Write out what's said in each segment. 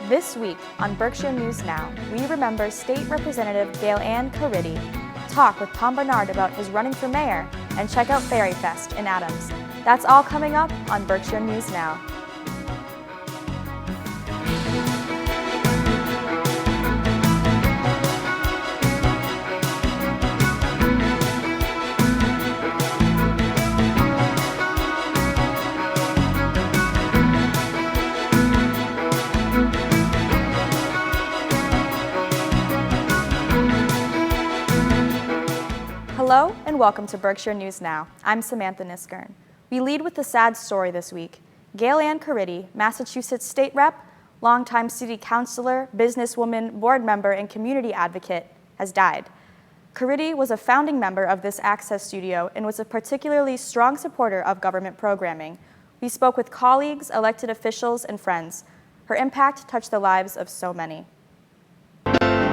This week on Berkshire News Now, we remember State Representative Gailanne Cariddi, talk with Tom Barnard about his running for mayor, and check out Faerie Fest in Adams. That's all coming up on Berkshire News Now. Hello and welcome to Berkshire News Now. I'm Samantha Kniskern. We lead with the sad story this week. Gailanne Cariddi, Massachusetts state rep, longtime city councilor, businesswoman, board member, and community advocate, has died. Cariddi was a founding member of this Access studio and was a particularly strong supporter of government programming. We spoke with colleagues, elected officials, and friends. Her impact touched the lives of so many.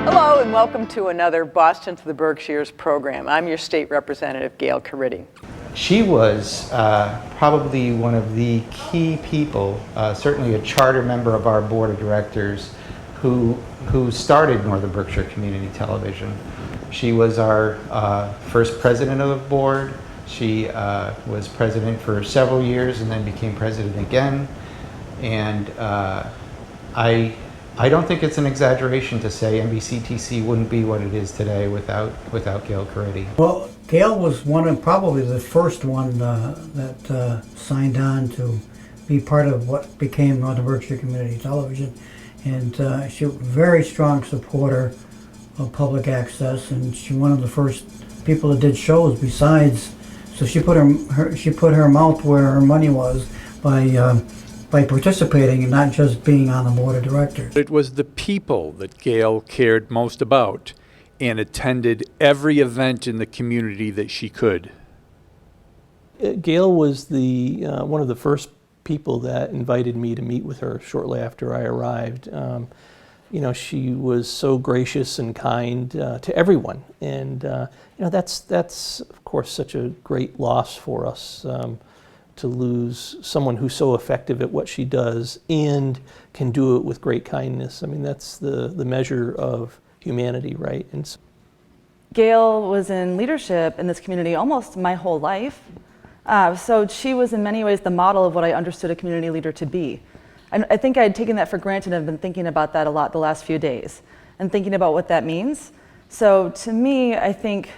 Hello and welcome to another Boston to the Berkshires program. I'm your state representative, Gailanne Cariddi. She was probably one of the key people, certainly a charter member of our board of directors, who started Northern Berkshire Community Television. She was our first president of the board. She was president for several years and then became president again. And I don't think it's an exaggeration to say NBCTC wouldn't be what it is today without Gailanne Cariddi. Well, Gail was probably the first one that signed on to be part of what became Northern Berkshire Community Television, and she was a very strong supporter of public access, and she was one of the first people that did shows besides. So she put her mouth where her money was by participating and not just being on the board of directors. It was the people that Gail cared most about and attended every event in the community that she could. Gail was the one of the first people that invited me to meet with her shortly after I arrived. You know, she was so gracious and kind to everyone, and you know, that's of course such a great loss for us. To lose someone who's so effective at what she does and can do it with great kindness. I mean, that's the measure of humanity, right? And so Gail was in leadership in this community almost my whole life. So she was in many ways the model of what I understood a community leader to be. And I think I had taken that for granted and I've been thinking about that a lot the last few days and thinking about what that means. So to me, I think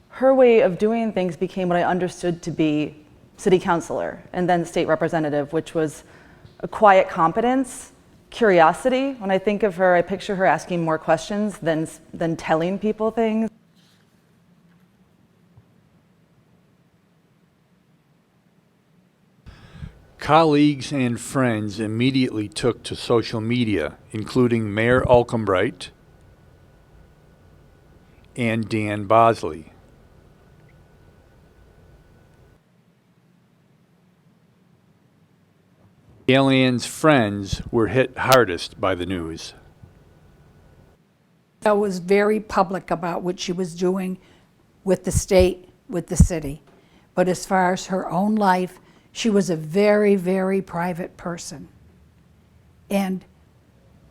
her way of doing things became what I understood to be city councilor and then state representative, which was a quiet competence, curiosity. When I think of her, I picture her asking more questions than telling people things. Colleagues and friends immediately took to social media, including Mayor Alcombright and Dan Bosley. Gailanne's friends were hit hardest by the news. I was very public about what she was doing with the state, with the city. But as far as her own life, she was a very, very private person. And,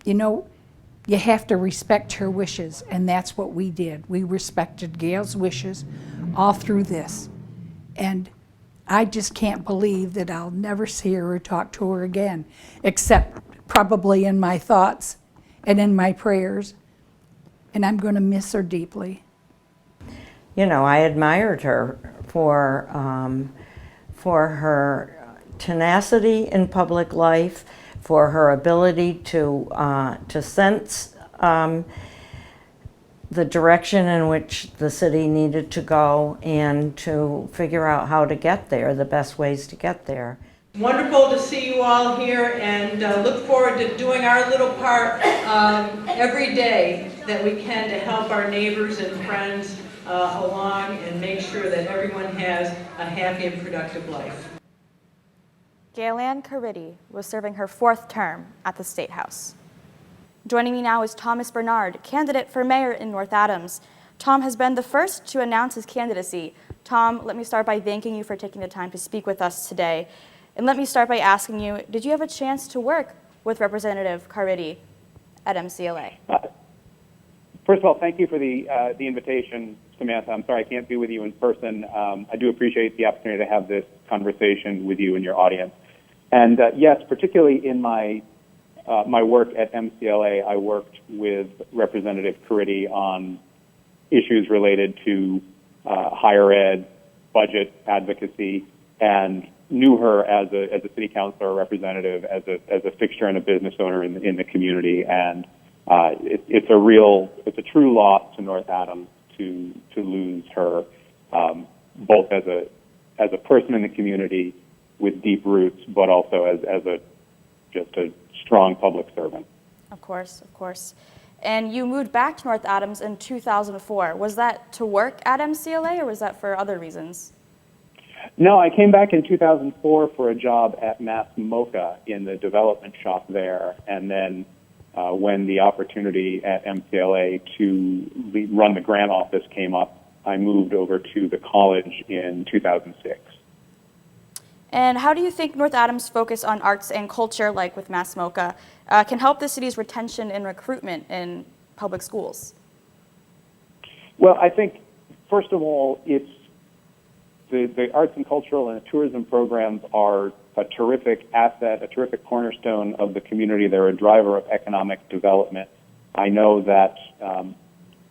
you know, you have to respect her wishes, and that's what we did. We respected Gail's wishes all through this. And I just can't believe that I'll never see her or talk to her again, except probably in my thoughts and in my prayers. And I'm going to miss her deeply. You know, I admired her for her tenacity in public life, for her ability to sense the direction in which the city needed to go and to figure out how to get there, the best ways to get there. Wonderful to see you all here, and look forward to doing our little part every day that we can to help our neighbors and friends along and make sure that everyone has a happy and productive life. Gailanne Cariddi was serving her 4th term at the State House. Joining me now is Thomas Barnard, candidate for mayor in North Adams. Tom has been the first to announce his candidacy. Tom, let me start by thanking you for taking the time to speak with us today. And let me start by asking you, did you have a chance to work with Representative Cariddi at MCLA? First of all, thank you for the invitation, Samantha. I'm sorry I can't be with you in person. I do appreciate the opportunity to have this conversation with you and your audience. And yes, particularly in my work at MCLA, I worked with Representative Cariddi on issues related to higher ed, budget advocacy, and knew her as a city councilor, representative, as a fixture and a business owner in the community. And it's a true loss to North Adams to lose her, both as a person in the community with deep roots, but also as just a strong public servant. Of course, of course. And you moved back to North Adams in 2004. Was that to work at MCLA, or was that for other reasons? No, I came back in 2004 for a job at Mass MoCA in the development shop there, and then when the opportunity at MCLA to run the grant office came up, I moved over to the college in 2006. And how do you think North Adams' focus on arts and culture, like with Mass MoCA, can help the city's retention and recruitment in public schools? Well, I think, first of all, it's the arts and cultural and tourism programs are a terrific asset, a terrific cornerstone of the community. They're a driver of economic development. I know that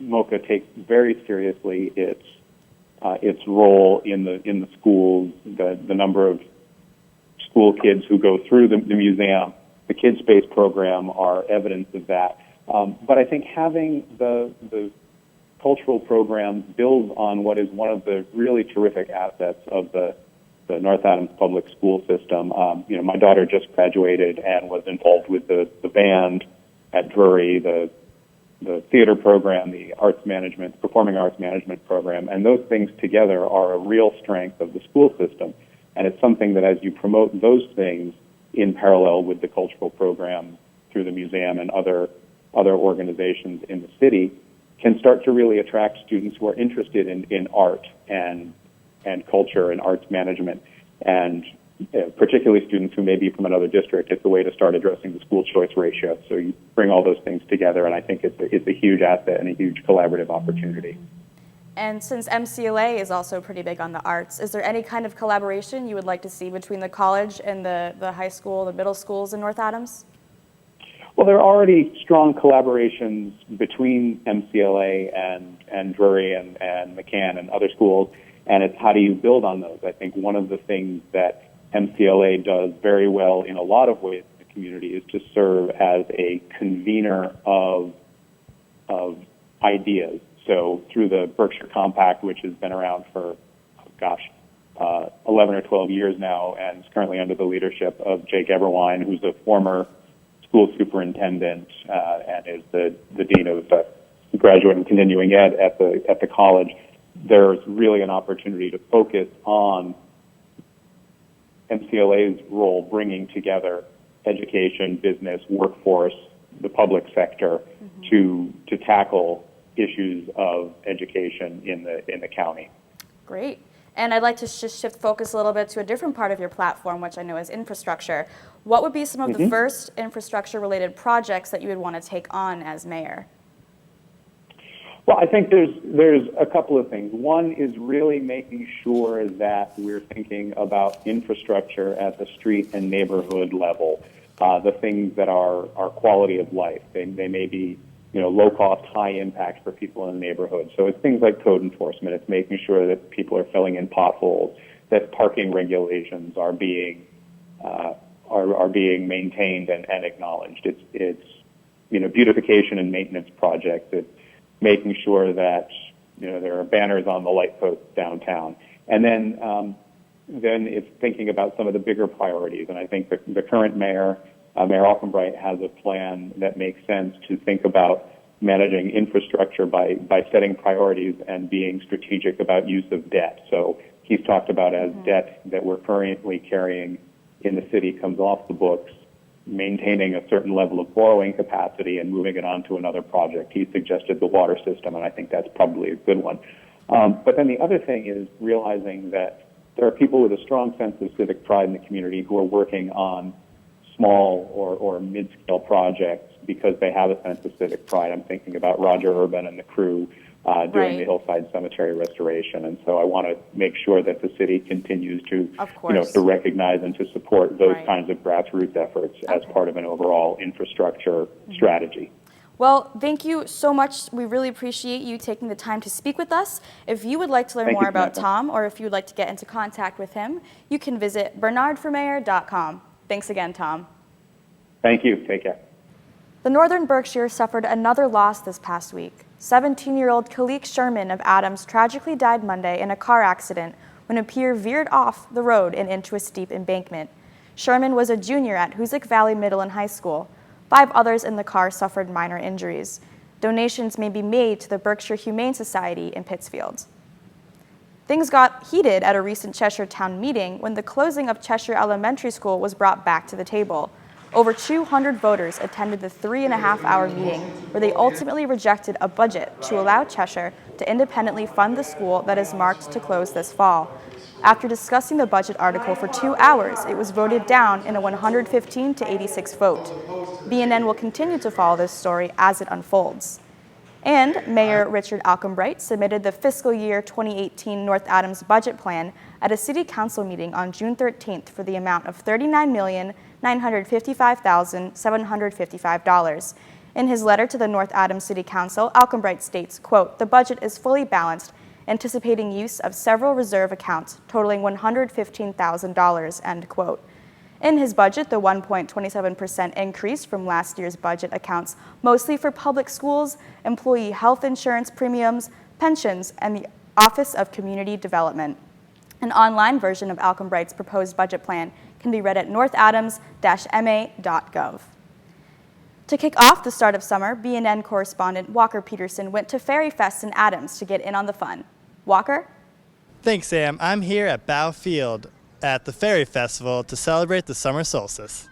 MoCA takes very seriously its role in the schools, the number of school kids who go through the museum. The Kids Space program are evidence of that. But I think having the cultural programs build on what is one of the really terrific assets of the North Adams public school system. My daughter just graduated and was involved with the band at Drury, the theater program, the performing arts management program, and those things together are a real strength of the school system. And it's something that as you promote those things in parallel with the cultural program through the museum and other organizations in the city, can start to really attract students who are interested in art and culture and arts management, and particularly students who may be from another district. It's a way to start addressing the school choice ratio. So you bring all those things together, and I think it's a huge asset and a huge collaborative opportunity. And since MCLA is also pretty big on the arts, is there any kind of collaboration you would like to see between the college and the high school, the middle schools in North Adams? Well, there are already strong collaborations between MCLA and Drury and McCann and other schools, and it's how do you build on those? I think one of the things that MCLA does very well in a lot of ways in the community is to serve as a convener of ideas. So through the Berkshire Compact, which has been around for, 11 or 12 years now, and is currently under the leadership of Jake Eberwein, who's a former school superintendent and is the dean of graduate and continuing ed at the college. There's really an opportunity to focus on MCLA's role bringing together education, business, workforce, the public sector to tackle issues of education in the county. Great. And I'd like to just shift focus a little bit to a different part of your platform, which I know is infrastructure. What would be some of the first infrastructure-related projects that you would want to take on as mayor? Well, I think there's a couple of things. One is really making sure that we're thinking about infrastructure at the street and neighborhood level, the things that are quality of life. They may be low cost, high impact for people in the neighborhood. So it's things like code enforcement. It's making sure that people are filling in potholes, that parking regulations are being maintained and acknowledged. It's beautification and maintenance projects. It's making sure that there are banners on the light posts downtown. And then it's thinking about some of the bigger priorities. And I think the current mayor, Mayor Alkenbright, has a plan that makes sense to think about managing infrastructure by setting priorities and being strategic about use of debt. So he's talked about as debt that we're currently carrying in the city comes off the books, maintaining a certain level of borrowing capacity and moving it on to another project. He suggested the water system, and I think that's probably a good one. But then the other thing is realizing that there are people with a strong sense of civic pride in the community who are working on small or mid-scale projects because they have a sense of civic pride. I'm thinking about Roger Urban and the crew doing the Hillside Cemetery restoration. And so I want to make sure that the city continues to, to recognize and to support those kinds of grassroots efforts as part of an overall infrastructure strategy. Well, thank you so much. We really appreciate you taking the time to speak with us. If you would like to learn more about Tom, or if you would like to get into contact with him, you can visit bernardformayor.com. Thanks again, Tom. Thank you. Take care. The Northern Berkshire suffered another loss this past week. 17-year-old Kalik Sherman of Adams tragically died Monday in a car accident when a pier veered off the road and into a steep embankment. Sherman was a junior at Hoosick Valley Middle and High School. 5 others in the car suffered minor injuries. Donations may be made to the Berkshire Humane Society in Pittsfield. Things got heated at a recent Cheshire Town meeting when the closing of Cheshire Elementary School was brought back to the table. Over 200 voters attended the 3.5-hour meeting where they ultimately rejected a budget to allow Cheshire to independently fund the school that is marked to close this fall. After discussing the budget article for 2 hours, it was voted down in a 115 to 86 vote. BNN will continue to follow this story as it unfolds. And Mayor Richard Alcombright submitted the fiscal year 2018 North Adams budget plan at a city council meeting on June 13th for the amount of $39,955,755. In his letter to the North Adams City Council, Alcombright states, quote, "The budget is fully balanced, anticipating use of several reserve accounts totaling $115,000, end quote. In his budget, the 1.27% increase from last year's budget accounts mostly for public schools, employee health insurance premiums, pensions, and the Office of Community Development. An online version of Alcombright's proposed budget plan can be read at northadams-ma.gov. To kick off the start of summer, BNN correspondent Walker Peterson went to Faerie Fest in Adams to get in on the fun. Walker? Thanks, Sam. I'm here at Bow Field at the Faerie Festival to celebrate the summer solstice.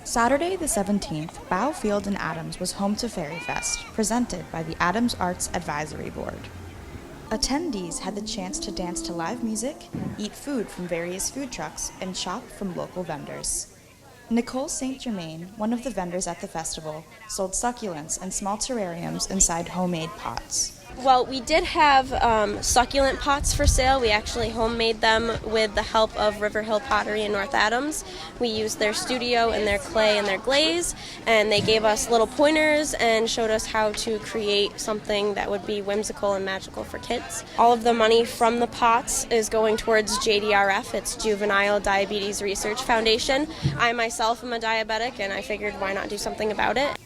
Saturday the 17th, Bow Field in Adams was home to Faerie Fest, presented by the Adams Arts Advisory Board. Attendees had the chance to dance to live music, eat food from various food trucks, and shop from local vendors. Nicole St. Germain, one of the vendors at the festival, sold succulents and small terrariums inside homemade pots. Well, we did have succulent pots for sale. We actually homemade them with the help of River Hill Pottery in North Adams. We used their studio and their clay and their glaze, and they gave us little pointers and showed us how to create something that would be whimsical and magical for kids. All of the money from the pots is going towards JDRF, it's Juvenile Diabetes Research Foundation. I myself am a diabetic, and I figured why not do something about it.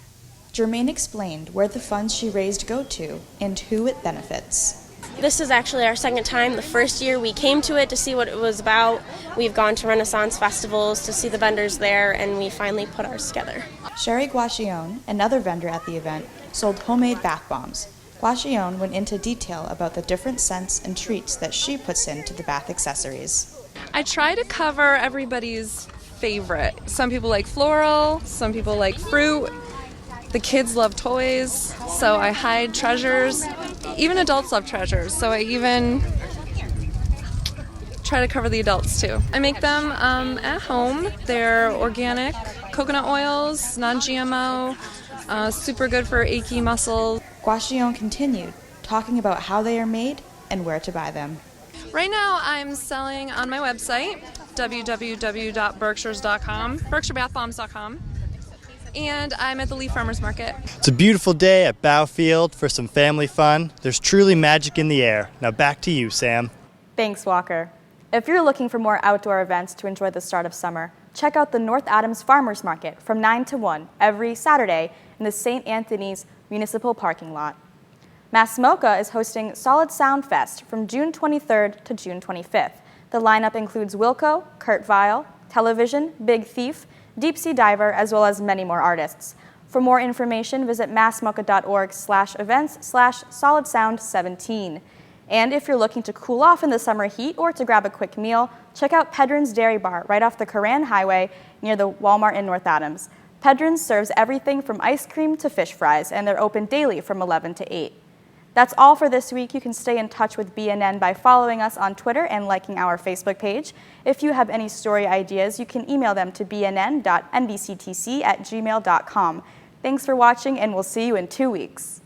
Germain explained where the funds she raised go to and who it benefits. This is actually our second time. The first year we came to it to see what it was about. We've gone to Renaissance festivals to see the vendors there, and we finally put ours together. Sherry Guachione, another vendor at the event, sold homemade bath bombs. Guachione went into detail about the different scents and treats that she puts into the bath accessories. I try to cover everybody's favorite. Some people like floral, some people like fruit. The kids love toys, so I hide treasures. Even adults love treasures, so I even try to cover the adults too. I make them at home. They're organic coconut oils, non-GMO, super good for achy muscles. Guachione continued, talking about how they are made and where to buy them. Right now I'm selling on my website, www.berkshires.com, berkshirebathbombs.com. And I'm at the Lee Farmers Market. It's a beautiful day at Bow Field for some family fun. There's truly magic in the air. Now back to you, Sam. Thanks, Walker. If you're looking for more outdoor events to enjoy the start of summer, check out the North Adams Farmers Market from 9 to 1 every Saturday in the St. Anthony's Municipal Parking Lot. Massmoka is hosting Solid Sound Fest from June 23rd to June 25th. The lineup includes Wilco, Kurt Vile, Television, Big Thief, Deep Sea Diver, as well as many more artists. For more information, visit massmoka.org/events/solidsound17. And if you're looking to cool off in the summer heat or to grab a quick meal, check out Pedron's Dairy Bar right off the Coran Highway near the Walmart in North Adams. Pedron's serves everything from ice cream to fish fries, and they're open daily from 11 to 8. That's all for this week. You can stay in touch with BNN by following us on Twitter and liking our Facebook page. If you have any story ideas, you can email them to bnn.nbctc@gmail.com. Thanks for watching, and we'll see you in 2 weeks.